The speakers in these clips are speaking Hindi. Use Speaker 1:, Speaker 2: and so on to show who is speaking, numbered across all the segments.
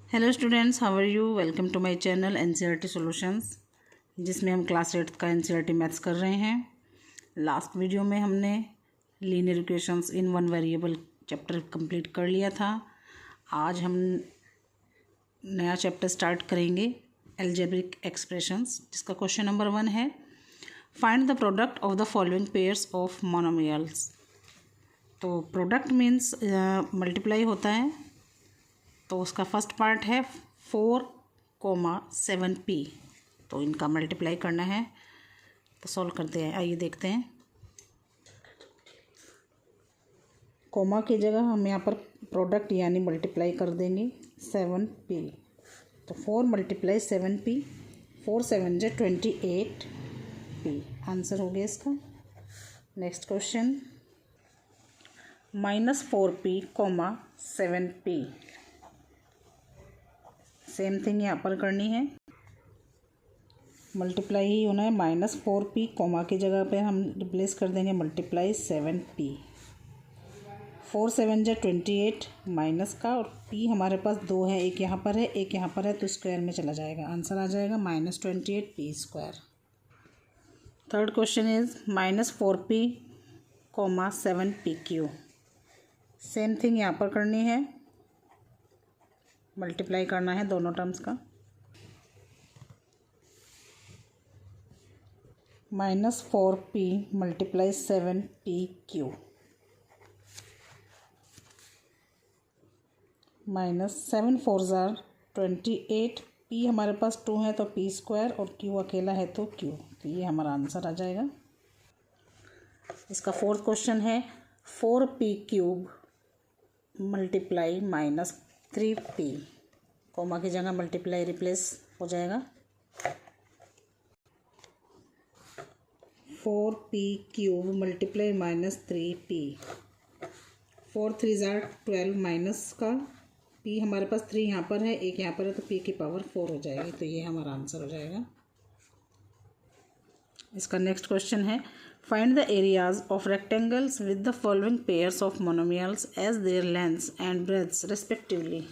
Speaker 1: Hello students, how are you. Welcome to my channel NCERT solutions, जिसमें हम क्लास 8 का एनसीईआरटी मैथ्स कर रहे हैं। लास्ट वीडियो में हमने linear equations in one variable chapter complete कर लिया था। आज हम नया चैप्टर स्टार्ट करेंगे, एल्जेब्रिक एक्सप्रेशंस, जिसका क्वेश्चन नंबर 1 है, find the product of the following pairs of monomials. तो प्रोडक्ट मीन्स मल्टीप्लाई होता है, तो उसका फर्स्ट पार्ट है 4,7p। तो इनका मल्टीप्लाई करना है, तो सॉल्व करते हैं। आइए देखते हैं। कोमा की जगह हम यहाँ पर प्रोडक्ट यानी मल्टीप्लाई कर देंगे 7p। तो 4 × 7p, 4 7 = 28p आंसर हो गया इसका। Next question, -4p, 7p। Same thing यहाँ पर करनी है, मल्टीप्लाई ही होना है। -4p, कोमा की जगह पे हम रिप्लेस कर देंगे मल्टीप्लाई 7p। 4 7 = 28 माइनस का, और p हमारे पास 2 है, एक यहाँ पर है एक यहाँ पर है, तो स्क्वायर में चला जाएगा, आंसर आ जाएगा -28p²। Third question is -4p, 7pq। Same thing यहाँ पर करनी है, मल्टीप्लाई करना है दोनों टर्म्स का। -4p × 7pq -7 4 = 28। p हमारे पास 2 है तो p² और q अकेला है तो q। तो ये हमारा आंसर आ जाएगा। इसका फोर्थ क्वेश्चन है 4p³ × -3p। कोमा की जगह मल्टीप्लाई रिप्लेस हो जाएगा। 4p³ × -3p। 4 3 = 12 माइनस का, p हमारे पास 3 यहाँ पर है एक यहाँ पर है, तो p की पावर 4 हो जाएगी, तो ये हमारा आंसर हो जाएगा। इसका नेक्स्ट क्वेश्चन है, find the areas of rectangles with the following pairs of monomials as their lengths and breadths respectively.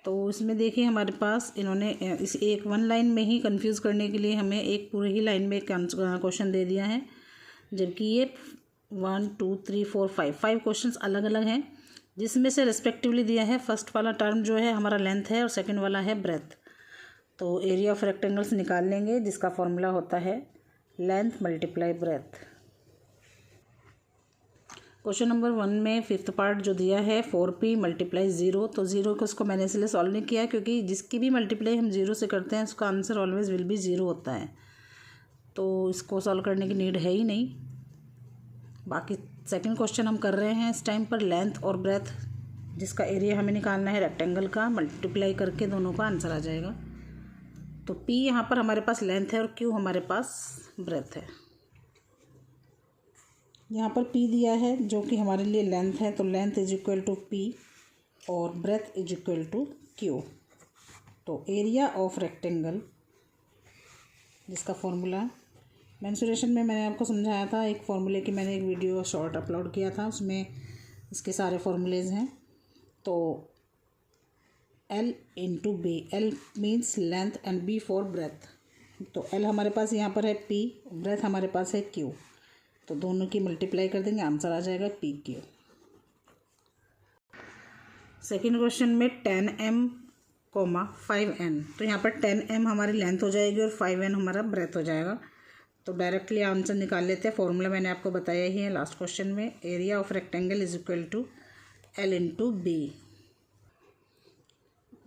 Speaker 1: तो इसमें देखिए हमारे पास इन्होंने इस एक वन लाइन में ही कंफ्यूज करने के लिए हमें एक पूरी ही लाइन में क्वेश्चन दे दिया है, जबकि ये 1 2 3 4 5 क्वेश्चंस अलग अलग हैं, जिसमें से रिस्पेक्टिवली दिया है। फर्स्ट वाला टर्म जो है हमारा लेंथ है और सेकंड वाला है ब्रेथ। तो एरिया ऑफ रेक्टेंगल्स निकाल लेंगे, जिसका फॉर्मूला होता है लेंथ × ब्रेथ। क्वेश्चन नंबर 1 में फिफ्थ पार्ट जो दिया है 4p × 0, तो 0 को उसको मैंने इसलिए सॉल्व नहीं किया क्योंकि जिसकी भी मल्टीप्लाई हम 0 से करते हैं उसका आंसर ऑलवेज विल बी 0 होता है, तो इसको सॉल्व करने की नीड है ही नहीं। बाकी सेकंड क्वेश्चन हम कर रहे हैं इस टाइम पर लेंथ और ब्रेथ, जिसका एरिया हमें निकालना है रेक्टेंगल का, मल्टीप्लाई करके दोनों का आंसर आ जाएगा। तो p यहाँ पर हमारे पास लेंथ है और q हमारे पास ब्रेथ है। यहाँ पर p दिया है जो कि हमारे लिए लेंथ है, तो लेंथ = p और ब्रेथ = q। तो एरिया ऑफ रेक्टेंगल, जिसका फॉर्मूला मेंसुरेशन में मैंने आपको समझाया था, एक फॉर्मूले की मैंने एक वीडियो शॉर्ट अपलोड किया था, उसमें इसके सारे फॉर्मूलेज हैं। तो L × B, L means length and B for breadth. तो L हमारे पास यहाँ पर है P, ब्रेथ हमारे पास है Q, तो दोनों की मल्टीप्लाई कर देंगे, आंसर आ जाएगा PQ। सेकेंड क्वेश्चन में 10m, 5n। तो यहाँ पर 10m हमारी लेंथ हो जाएगी और 5n हमारा ब्रेथ हो जाएगा। तो डायरेक्टली आंसर निकाल लेते हैं, फॉर्मूला मैंने आपको बताया ही है लास्ट क्वेश्चन में। Area of rectangle = L × B।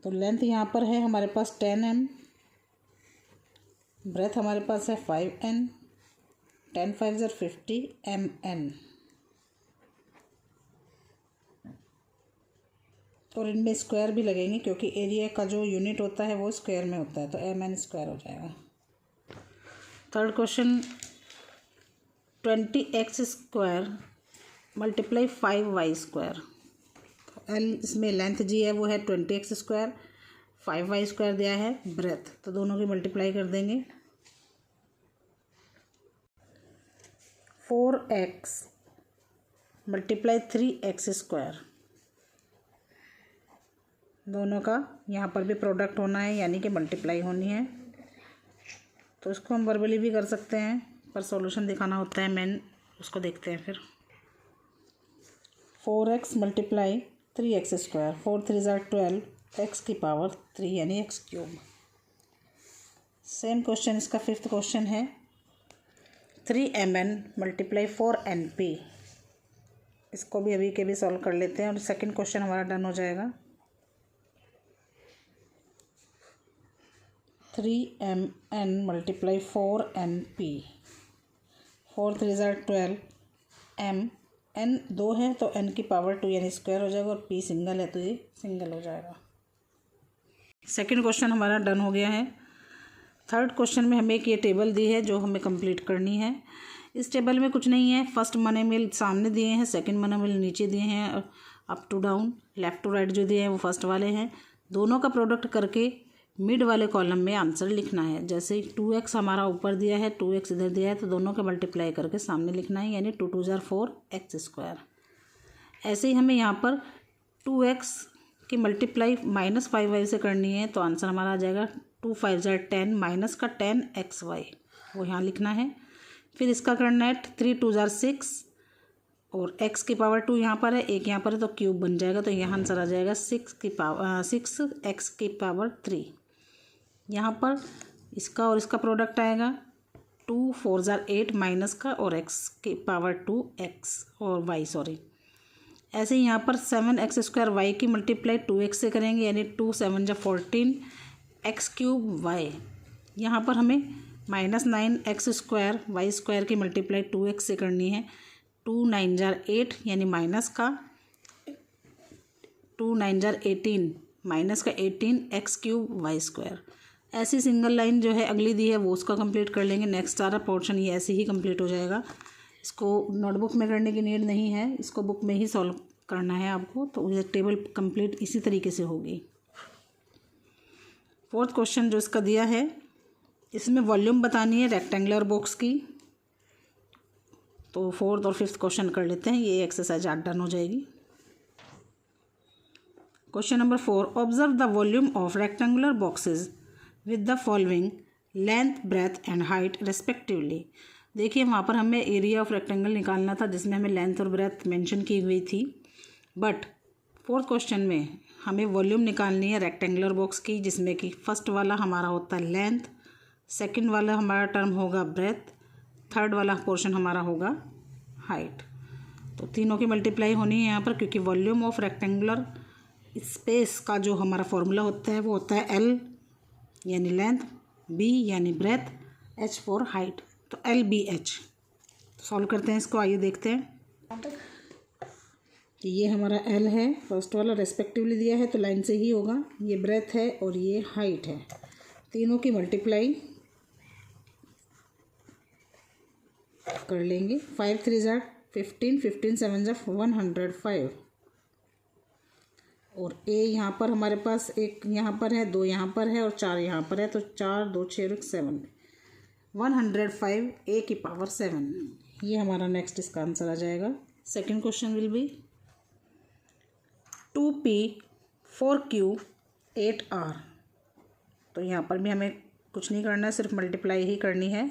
Speaker 1: तो लेंथ यहाँ पर है हमारे पास 10m, ब्रेथ हमारे पास है 5n, 10 5 = 50 mn। और इनमें स्क्वायर भी लगेंगे क्योंकि एरिया का जो यूनिट होता है वो स्क्वायर में होता है, तो mn² हो जाएगा। Third question 20x² × 5y²। L इसमें लेंथ जी है वो है 20x², 5y² दिया है ब्रेथ, तो दोनों की मल्टीप्लाई कर देंगे। 4x × 3x²। दोनों का यहाँ पर भी प्रोडक्ट होना है, यानी कि मल्टीप्लाई होनी है। तो इसको हम वर्बली भी कर सकते हैं, पर सॉल्यूशन दिखाना होता है मेन, उसको देखते हैं फिर। 4x मल्टीप्लाई 3x स्क्वायर, 4 3 ज़ा 12, x की पावर 3 यानी x क्यूब। सेम क्वेश्चन इसका 5th क्वेश्चन है 3mn मल्टीप्लाई 4np। इसको भी अभी के भी सॉल्व कर लेते हैं और सेकंड क्वेश्चन हमारा डन हो जाएगा। 3mn मल्टीप्लाई 4np, 4 3 ज़ा 12, m n 2 है तो n की पावर 2 यानी स्क्वायर हो जाएगा, और p सिंगल है तो ये सिंगल हो जाएगा। सेकंड क्वेश्चन हमारा डन हो गया है। थर्ड क्वेश्चन में हमें एक ये टेबल दी है जो हमें कंप्लीट करनी है। इस टेबल में कुछ नहीं है, फर्स्ट मनी मिल सामने दिए हैं, सेकंड मनी मिल नीचे दिए हैं, up to down left to right जो दिए हैं वो फर्स्ट वाले हैं। दोनों का प्रोडक्ट करके मिड वाले कॉलम में आंसर लिखना है। जैसे 2x हमारा ऊपर दिया है, 2x इधर दिया है, तो दोनों का मल्टीप्लाई करके सामने लिखना है, यानी 2 2 ज़ा 4 x स्क्वायर। ऐसे ही हमें यहाँ पर 2x की मल्टीप्लाई -5y से करनी है, तो आंसर हमारा आ जाएगा 2 5 ज़ा 10 माइनस का 10xy, वो यहाँ लिखना है। फिर इसका करना है 3 2 ज़ा 6 और x की पावर 2 यहाँ पर है, एक यहाँ पर है, तो क्यूब बन जाएगा, तो यहाँ आंसर आ जाएगा 6x की पावर 3। यहाँ पर इसका और इसका प्रोडक्ट आएगा 2 4 ज़ा 8 माइनस का और x की पावर 2x और y सॉरी। ऐसे ही यहाँ पर 7x स्क्वायर y की मल्टीप्लाई 2x से करेंगे, यानी 2 7 ज़ा 14 x क्यूब y। यहाँ पर हमें -9x स्क्वायर y स्क्वायर की मल्टीप्लाई 2x से करनी है, 2 9 ज़ा 8 यानी माइनस का 2 9 ज़ा 18 माइनस का 18 x क्यूब y स्क्वायर। ऐसी सिंगल लाइन जो है अगली दी है वो उसका कंप्लीट कर लेंगे। नेक्स्ट सारा पोर्शन ये ऐसे ही कंप्लीट हो जाएगा। इसको नोटबुक में करने की नीड नहीं है, इसको बुक में ही सॉल्व करना है आपको, तो ये टेबल कंप्लीट इसी तरीके से होगी। फोर्थ क्वेश्चन जो इसका दिया है, इसमें वॉल्यूम बतानी है रेक्टेंगुलर बॉक्स की। तो फोर्थ और फिफ्थ क्वेश्चन कर लेते हैं, ये एक्सरसाइज आज डन हो जाएगी। Question number 4, observe the volume of rectangular boxes with the following length breadth and height respectively. देखिए वहाँ पर हमें एरिया ऑफ रेक्टेंगल निकालना था जिसमें हमें लेंथ और ब्रेथ मेंशन की हुई थी, बट फोर्थ क्वेश्चन में हमें वॉल्यूम निकालनी है रेक्टेंगुलर बॉक्स की, जिसमें कि फर्स्ट वाला हमारा होता है लेंथ, सेकंड वाला हमारा टर्म होगा ब्रेथ, थर्ड वाला पोर्शन हमारा होगा हाइट। तो तीनों की मल्टीप्लाई होनी है यहाँ पर, क्योंकि वॉल्यूम ऑफ रेक्टेंगुलर स्पेस का जो हमारा फॉर्मूला होता है वो होता है L यानी लेंथ, B यानी ब्रेथ, H फॉर हाइट, तो LBH। सॉल्व करते हैं इसको, आइए देखते हैं। ये हमारा L है, फर्स्ट वाला रेस्पेक्टिवली दिया है तो लाइन से ही होगा, ये ब्रेथ है और ये हाइट है। तीनों की मल्टीप्लाई कर लेंगे, 5 3 ज़ा 15, 15 7 ज़ा 105, और A यहाँ पर हमारे पास एक यहाँ पर है, 2 यहाँ पर है और 4 यहाँ पर है, तो 4 2 6 और 7, 105 A की पावर 7। ये हमारा नेक्स्ट इसका आंसर आ जाएगा। Second question will be 2P 4Q 8R। तो यहाँ पर भी हमें कुछ नहीं करना है, सिर्फ मल्टीप्लाई ही करनी है,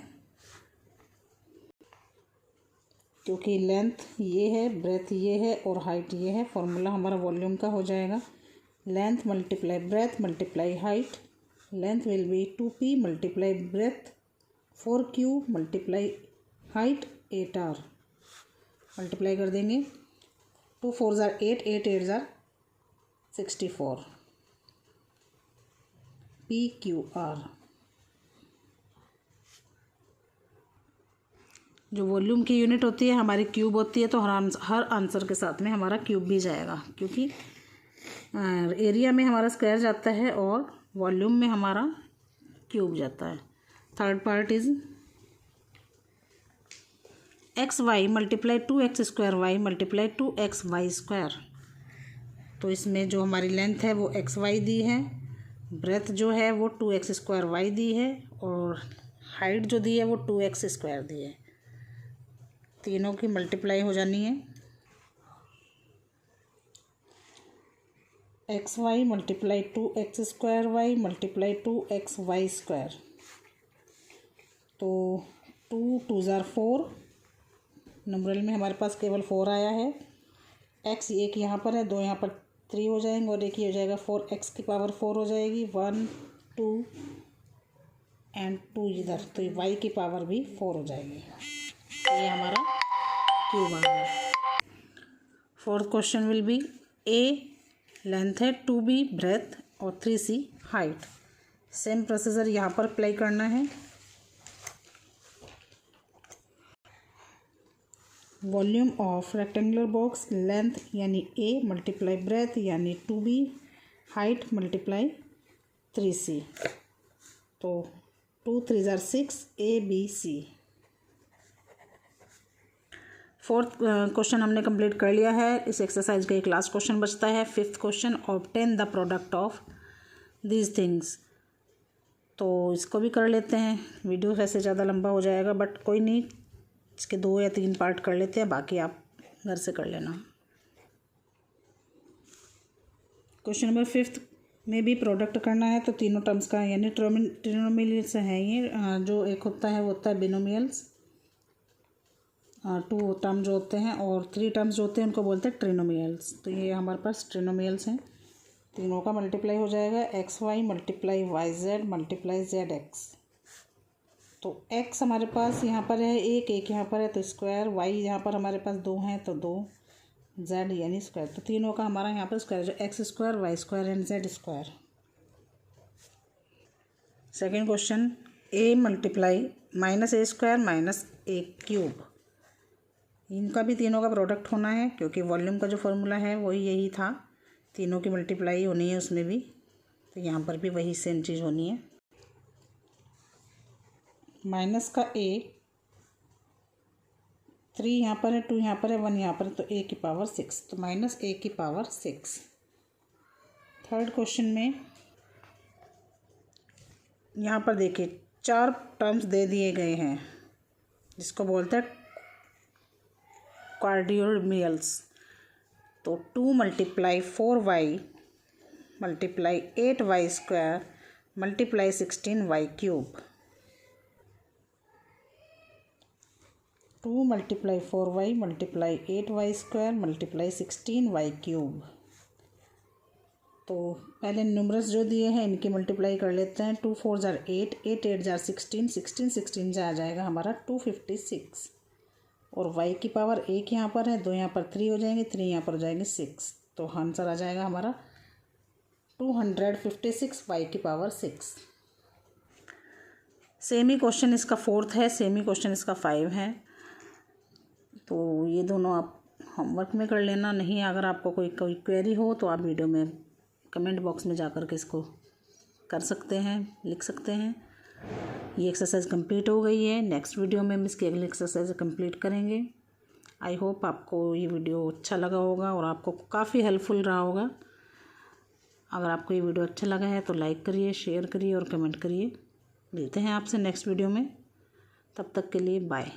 Speaker 1: क्योंकि लेंथ ये है, ब्रेथ ये है और हाइट ये है। फॉर्मूला हमारा वॉल्यूम का हो जाएगा length multiply breath multiply height. Length will be 2P multiply breath 4Q multiply height 8R। Multiply कर देंगे, 2 4 ज़ा 8, 8 8 ज़ा 64, PQR। जो वॉल्यूम की यूनिट होती है हमारी क्यूब होती है, तो हर आंसर के साथ में हमारा क्यूब भी जाएगा, क्योंकि एरिया में हमारा स्क्वायर जाता है और वॉल्यूम में हमारा क्यूब जाता है। Third part is XY multiply 2x square y multiply 2xy square. तो इसमें जो हमारी लेंथ है वो XY दी है, ब्रेथ जो है वो 2x स्क्वायर y दी है, और हाइट जो दी है वो 2x स्क्वायर दी है। तीनों की मल्टीप्लाई हो जानी है। X y multiply 2x square y multiply 2x y square. तो 2 ज़ार 4, नंबरल में हमारे पास केवल 4 आया है। x एक यहाँ पर है, 2 यहाँ पर 3 हो जाएंगे और एक ही हो जाएगा 4, x की पावर 4 हो जाएगी, 1 2 एंड 2 इधर, तो ये y की पावर भी 4 हो जाएगी। तो ये हमारा क्यूब आ गया। Fourth question will be a length है, 2b ब्रेथ और 3c हाइट। सेम प्रोसीजर यहाँ पर अप्लाई करना है। Volume of rectangular box, length यानी a मल्टीप्लाई ब्रेथ यानी 2b, हाइट मल्टीप्लाई 3c। तो 2 3 ज़ार 6 a b c। Fourth question हमने कंप्लीट कर लिया है। इस एक्सरसाइज का एक लास्ट क्वेश्चन बचता है। Fifth question, obtain the product of these things. तो इसको भी कर लेते हैं। वीडियो वैसे ज़्यादा लंबा हो जाएगा बट कोई नहीं, इसके 2 या 3 पार्ट कर लेते हैं, बाकी आप घर से कर लेना। क्वेश्चन नंबर 5 में भी प्रोडक्ट करना है। तो तीनों टर्म्स का यानी ट्रिनोमियल्स हैं ये। जो एक होता है वो होता है बिनोमियल्स, 2 टर्म जो होते हैं, और 3 टर्म्स जो होते हैं उनको बोलते हैं ट्रिनोमियल्स। तो ये हमारे पास ट्रिनोमियल्स हैं। तीनों का मल्टीप्लाई हो जाएगा, x y multiply y z multiply z x. तो x हमारे पास यहाँ पर है एक यहाँ पर है तो स्क्वायर, y यहाँ पर हमारे पास 2 हैं तो 2, z यानी स्क्वायर। तो तीनों का हमारा यहाँ पर स्क्वायर, जो x square y square and z square. Second question, a multiply minus a square minus a cube. इनका भी तीनों का प्रोडक्ट होना है क्योंकि वॉल्यूम का जो फॉर्मूला है वही यही था, तीनों की मल्टीप्लाई होनी है उसमें भी। तो यहाँ पर भी वही सेम चीज़ होनी है। माइनस का a, 3 यहाँ पर है, 2 यहाँ पर है, 1 यहाँ पर है, तो a की पावर 6, तो माइनस a की पावर 6। थर्ड क्वेश्चन में यहाँ पर देखिए 4 टर्म्स दे दिए गए हैं जिसको बोलते हैं क्वाड्रिनोमियल्स। तो 2 multiply 4y multiply 8y square multiply 16y cube. 2 multiply 4y multiply 8y square multiply 16y cube. तो पहले न्यूमरल्स जो दिए हैं इनकी मल्टीप्लाई कर लेते हैं। 2 4 ज़ार 8, 8 8 ज़ार 16, 16 16 जा जाएगा हमारा 256। और y की पावर 1 यहाँ पर है, 2 यहाँ पर 3 हो जाएंगे, 3 यहाँ पर हो जाएंगे 6। तो आंसर आ जाएगा हमारा 256 y की पावर 6। सेम ही क्वेश्चन इसका 4th है, सेम ही क्वेश्चन इसका 5 है। तो ये दोनों आप होमवर्क में कर लेना। नहीं, अगर आपको कोई क्वेरी हो तो आप वीडियो में कमेंट बॉक्स में जाकर के इसको कर सकते हैं, लिख सकते हैं। ये एक्सरसाइज कंप्लीट हो गई है। नेक्स्ट वीडियो में हम इसकी अगली एक्सरसाइज कंप्लीट करेंगे। आई होप आपको ये वीडियो अच्छा लगा होगा और आपको काफ़ी हेल्पफुल रहा होगा। अगर आपको ये वीडियो अच्छा लगा है तो लाइक करिए, शेयर करिए और कमेंट करिए। मिलते हैं आपसे नेक्स्ट वीडियो में, तब तक के लिए बाय।